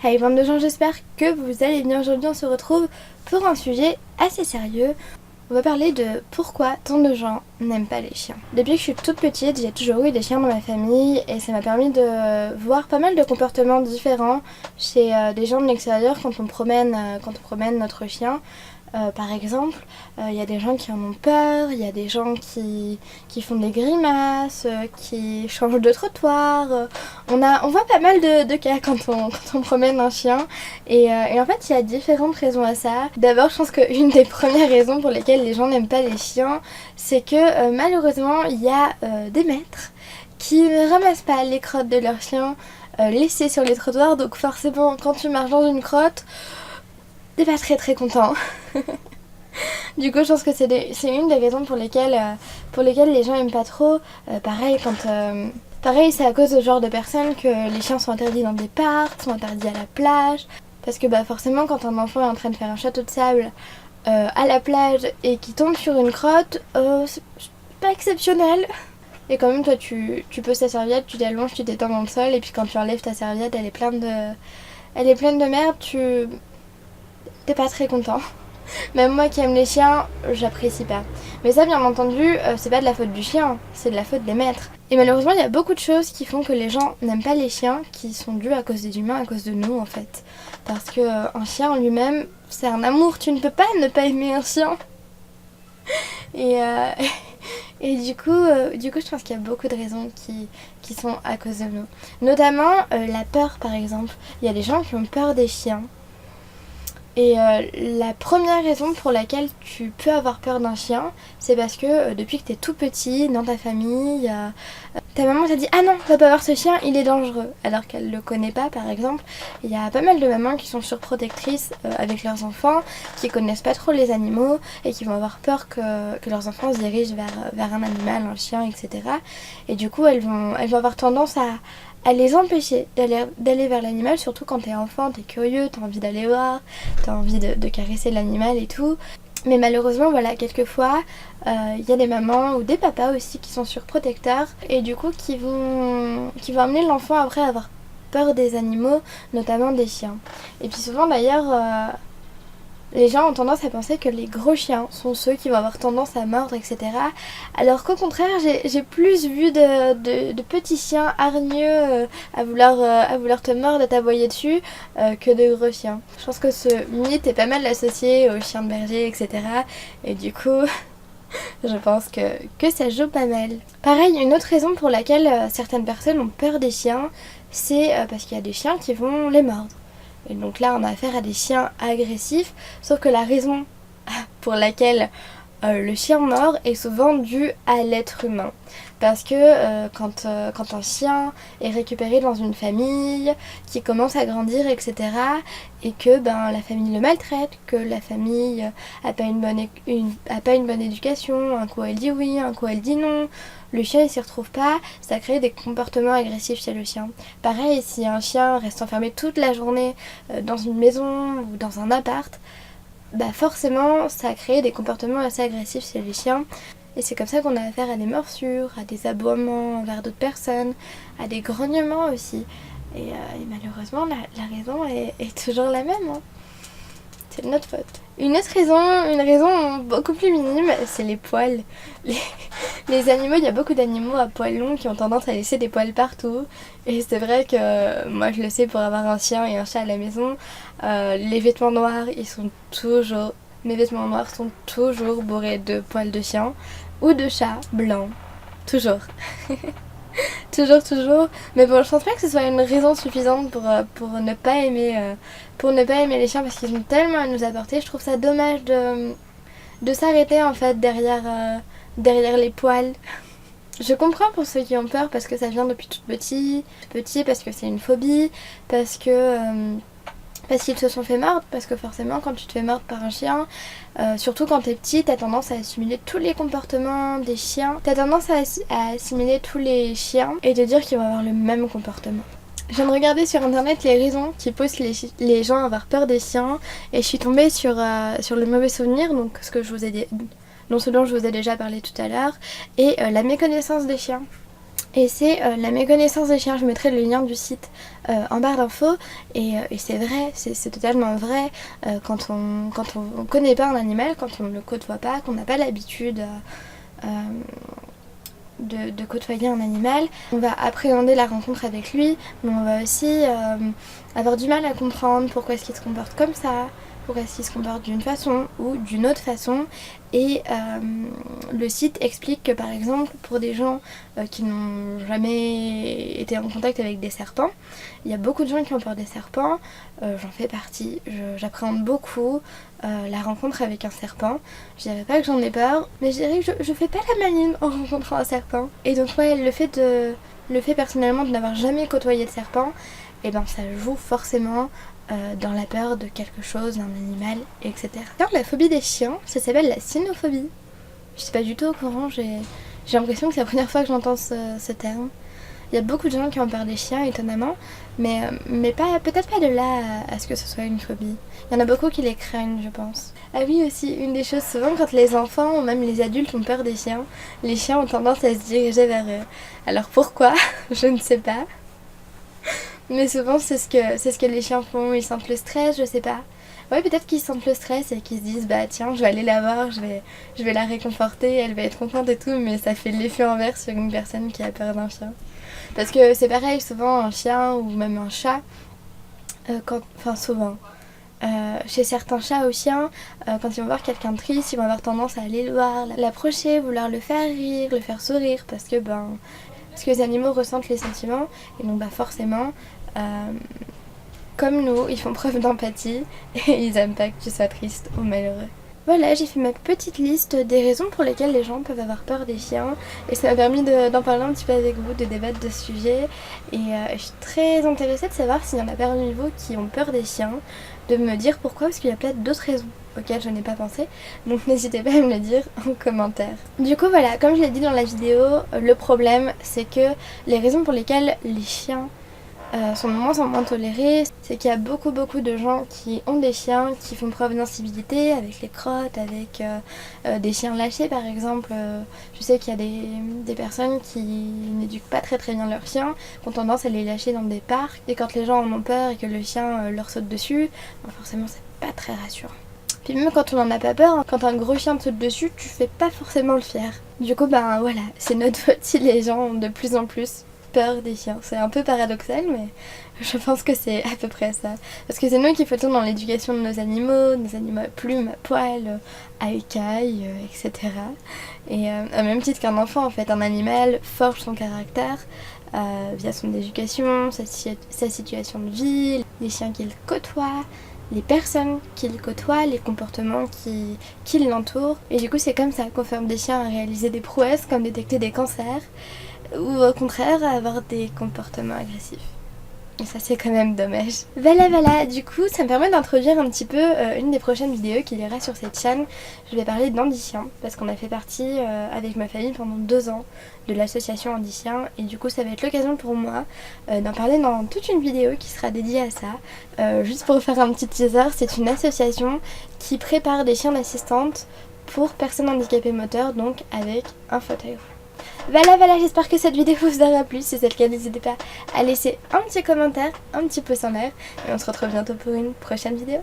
Hey bande de gens, j'espère que vous allez bien. Aujourd'hui on se retrouve pour un sujet assez sérieux. On va parler de pourquoi tant de gens n'aiment pas les chiens. Depuis que je suis toute petite, j'ai toujours eu des chiens dans ma famille et ça m'a permis de voir pas mal de comportements différents chez des gens de l'extérieur quand on promène notre chien. Par exemple, il y a des gens qui en ont peur, il y a des gens qui font des grimaces, qui changent de trottoir. On voit pas mal de cas quand on promène un chien. Et en fait, il y a différentes raisons à ça. D'abord, je pense qu'une des premières raisons pour lesquelles les gens n'aiment pas les chiens, c'est que malheureusement, il y a des maîtres qui ne ramassent pas les crottes de leurs chiens laissées sur les trottoirs. Donc forcément, quand tu marches dans une crotte, t'es pas très content. Du coup, je pense que c'est une des raisons pour lesquelles les gens aiment pas trop. Pareil, c'est à cause de ce genre de personnes que les chiens sont interdits dans des parcs, sont interdits à la plage. Parce que forcément, quand un enfant est en train de faire un château de sable à la plage et qu'il tombe sur une crotte, c'est pas exceptionnel. Et quand même, toi, tu poses ta serviette, tu t'allonges, tu t'étends dans le sol, et puis quand tu enlèves ta serviette, elle est pleine de merde, t'es pas très content. Même moi qui aime les chiens, j'apprécie pas. Mais ça, bien entendu, c'est pas de la faute du chien, c'est de la faute des maîtres. Et malheureusement, il y a beaucoup de choses qui font que les gens n'aiment pas les chiens, qui sont dues à cause des humains, à cause de nous en fait. Parce que un chien en lui-même, c'est un amour, tu ne peux pas ne pas aimer un chien. Et du coup, je pense qu'il y a beaucoup de raisons qui sont à cause de nous. Notamment la peur, par exemple. Il y a des gens qui ont peur des chiens. Et la première raison pour laquelle tu peux avoir peur d'un chien, c'est parce que depuis que t'es tout petit, dans ta famille, ta maman t'a dit « Ah non, va pas voir ce chien, il est dangereux », alors qu'elle le connaît pas par exemple. Il y a pas mal de mamans qui sont surprotectrices avec leurs enfants, qui connaissent pas trop les animaux et qui vont avoir peur que leurs enfants se dirigent vers un animal, un chien, etc. Et du coup, elles vont avoir tendance à les empêcher d'aller vers l'animal, surtout quand t'es enfant, t'es curieux, t'as envie d'aller voir, t'as envie de caresser l'animal et tout. Mais malheureusement, voilà, quelquefois, il y a des mamans ou des papas aussi qui sont surprotecteurs et du coup qui vont amener l'enfant après à avoir peur des animaux, notamment des chiens. Et puis souvent d'ailleurs, les gens ont tendance à penser que les gros chiens sont ceux qui vont avoir tendance à mordre, etc. Alors qu'au contraire, j'ai plus vu de petits chiens hargneux à vouloir te mordre et t'aboyer dessus que de gros chiens. Je pense que ce mythe est pas mal associé aux chiens de berger, etc. Et du coup, je pense que ça joue pas mal. Pareil, une autre raison pour laquelle certaines personnes ont peur des chiens, c'est parce qu'il y a des chiens qui vont les mordre. Et donc là on a affaire à des chiens agressifs, sauf que la raison pour laquelle le chien mord est souvent due à l'être humain. Parce que quand un chien est récupéré dans une famille qui commence à grandir, etc. et que la famille le maltraite, que la famille a pas une bonne éducation, un coup elle dit oui, un coup elle dit non, le chien il s'y retrouve pas, ça crée des comportements agressifs chez le chien. Pareil, si un chien reste enfermé toute la journée dans une maison ou dans un appart, forcément ça crée des comportements assez agressifs chez les chiens. Et c'est comme ça qu'on a affaire à des morsures, à des aboiements envers d'autres personnes, à des grognements aussi. Et malheureusement, la raison est toujours la même. Hein. C'est de notre faute. Une raison beaucoup plus minime, c'est les poils. Les animaux, il y a beaucoup d'animaux à poils longs qui ont tendance à laisser des poils partout. Et c'est vrai que moi je le sais pour avoir un chien et un chat à la maison, les vêtements noirs, mes vêtements noirs sont toujours bourrés de poils de chien ou de chat blanc. Toujours. toujours. Mais bon, je pense pas que ce soit une raison suffisante pour ne pas aimer les chiens parce qu'ils ont tellement à nous apporter. Je trouve ça dommage de s'arrêter en fait derrière les poils. Je comprends pour ceux qui ont peur parce que ça vient depuis tout petit, parce que c'est une phobie, parce qu'ils se sont fait mordre, parce que forcément quand tu te fais mordre par un chien, surtout quand t'es petit, t'as tendance à assimiler tous les comportements des chiens, t'as tendance à assimiler tous les chiens et te dire qu'ils vont avoir le même comportement. Je viens de regarder sur internet les raisons qui poussent les gens à avoir peur des chiens et je suis tombée sur le mauvais souvenir, donc ce dont je vous ai déjà parlé tout à l'heure, et la méconnaissance des chiens. Et c'est la méconnaissance des chiens. Je mettrai le lien du site en barre d'infos. Et c'est vrai, c'est totalement vrai. Quand on connaît pas un animal, quand on ne le côtoie pas, qu'on n'a pas l'habitude de côtoyer un animal, on va appréhender la rencontre avec lui, mais on va aussi avoir du mal à comprendre pourquoi est-ce qu'il se comporte comme ça, pourquoi est-ce qu'il se comporte d'une façon ou d'une autre façon. Et le site explique que par exemple pour des gens qui n'ont jamais été en contact avec des serpents, il y a beaucoup de gens qui ont peur des serpents, j'en fais partie, j'appréhende beaucoup la rencontre avec un serpent. Je dirais pas que j'en ai peur, mais je dirais que je fais pas la maline en rencontrant un serpent. Et donc ouais, le fait personnellement de n'avoir jamais côtoyé de serpent, et ben ça joue forcément dans la peur de quelque chose, d'un animal, etc. Alors la phobie des chiens, ça s'appelle la cynophobie. Je suis pas du tout au courant, j'ai l'impression que c'est la première fois que j'entends ce terme. Il y a beaucoup de gens qui ont peur des chiens, étonnamment, mais peut-être pas de là à ce que ce soit une phobie. Il y en a beaucoup qui les craignent, je pense. Ah oui, aussi, une des choses, souvent quand les enfants ou même les adultes ont peur des chiens, les chiens ont tendance à se diriger vers eux. Alors pourquoi? Je ne sais pas. Mais souvent c'est ce que les chiens font, ils sentent le stress, je sais pas. Ouais, peut-être qu'ils sentent le stress et qu'ils se disent bah tiens, je vais aller la voir, je vais la réconforter, elle va être contente et tout, mais ça fait l'effet inverse sur une personne qui a peur d'un chien. Parce que c'est pareil, souvent un chien ou même un chat, souvent, chez certains chats ou chiens, quand ils vont voir quelqu'un de triste, ils vont avoir tendance à aller le voir, l'approcher, vouloir le faire rire, le faire sourire, parce que les animaux ressentent les sentiments, et donc forcément, comme nous, ils font preuve d'empathie et ils aiment pas que tu sois triste ou malheureux. Voilà, j'ai fait ma petite liste des raisons pour lesquelles les gens peuvent avoir peur des chiens et ça m'a permis d'en parler un petit peu avec vous, de débattre de ce sujet. Et je suis très intéressée de savoir s'il y en a parmi vous qui ont peur des chiens, de me dire pourquoi, parce qu'il y a peut-être d'autres raisons auxquelles je n'ai pas pensé, donc n'hésitez pas à me le dire en commentaire. Du coup voilà, comme je l'ai dit dans la vidéo, le problème c'est que les raisons pour lesquelles les chiens sont de moins en moins tolérés, c'est qu'il y a beaucoup de gens qui ont des chiens qui font preuve d'incivilité avec les crottes, avec des chiens lâchés par exemple. Je sais qu'il y a des personnes qui n'éduquent pas très bien leurs chiens, qui ont tendance à les lâcher dans des parcs, et quand les gens en ont peur et que le chien leur saute dessus, forcément c'est pas très rassurant. Puis même quand on en a pas peur, quand un gros chien te saute dessus, tu fais pas forcément le fier. Du coup voilà, c'est notre faute si les gens ont de plus en plus peur des chiens. C'est un peu paradoxal, mais je pense que c'est à peu près ça. Parce que c'est nous qui faisons dans l'éducation de nos animaux à plumes, à poils, à écailles, etc. Et au même titre qu'un enfant, en fait, un animal forge son caractère via son éducation, sa situation de vie, les chiens qu'il côtoie, les personnes qu'il côtoie, les comportements qui l'entourent. Et du coup, c'est comme ça qu'on forme des chiens à réaliser des prouesses, comme détecter des cancers, ou au contraire à avoir des comportements agressifs. Et ça c'est quand même dommage. Voilà, du coup ça me permet d'introduire un petit peu une des prochaines vidéos qu'il y aura sur cette chaîne. Je vais parler d'Handichien, parce qu'on a fait partie avec ma famille pendant 2 ans de l'association Handichien, et du coup ça va être l'occasion pour moi d'en parler dans toute une vidéo qui sera dédiée à ça. Juste pour faire un petit teaser, c'est une association qui prépare des chiens d'assistante pour personnes handicapées moteurs, donc avec un fauteuil. Voilà, j'espère que cette vidéo vous aura plu. Si c'est le cas, n'hésitez pas à laisser un petit commentaire, un petit pouce en l'air. Et on se retrouve bientôt pour une prochaine vidéo.